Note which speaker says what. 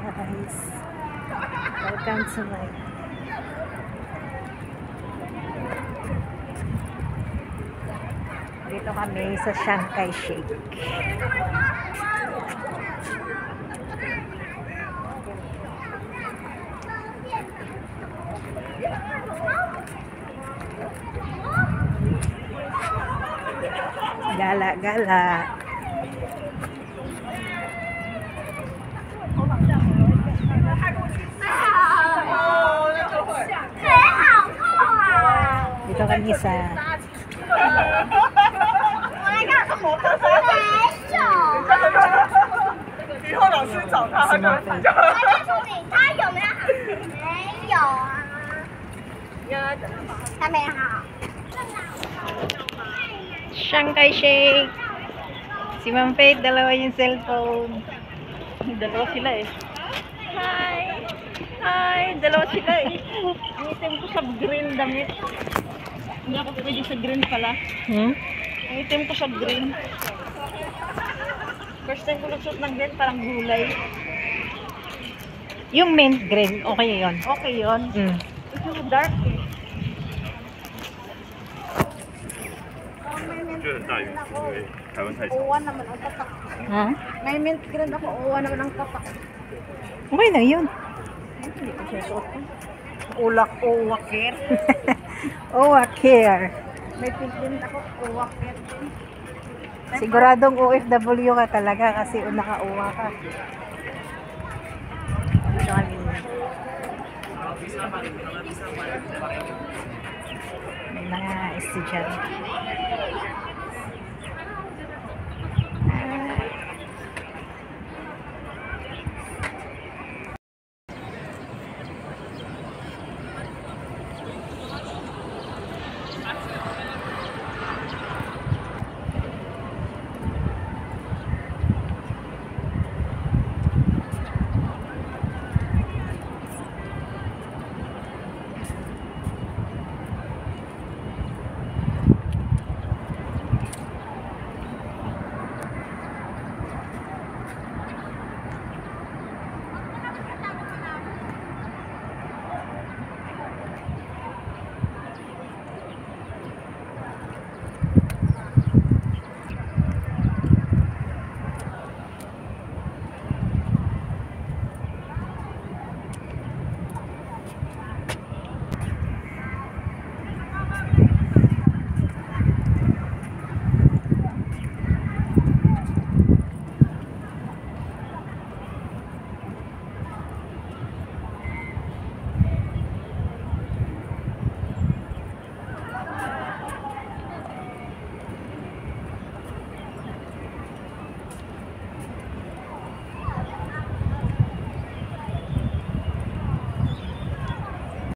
Speaker 1: Guys, welcome to my dito kami sa Chiang Kai-shek. Gala-gala. Dito kami sa Chiang Kai-shek. Si Ma'am Faith, dalawa yung cellphone.
Speaker 2: Dalawa sila eh. Hi! Hi! Dalawa sila eh. Ang itim ko sa green damit. Hindi ako pwede sa green pala. Ang itim ko sa green. First time ko nagsuot ng green, parang gulay.
Speaker 1: Yung mint green, okay yun.
Speaker 2: Okay yun. Ito yung dark eh.
Speaker 3: 就很大原因是因为台湾太吵。
Speaker 2: Uwan naman ang tatak.
Speaker 1: Ha?
Speaker 2: May mint green ako, uwan naman ang tatak.
Speaker 1: Okay lang yun.
Speaker 2: Hindi ko sinusuot ko. Ulak, uwakir.
Speaker 1: Oh, care.
Speaker 2: May pink din ako, uwakir.
Speaker 1: Siguradong OFW ka talaga kasi nakauwa ka. Dito kami. May mga estudyante.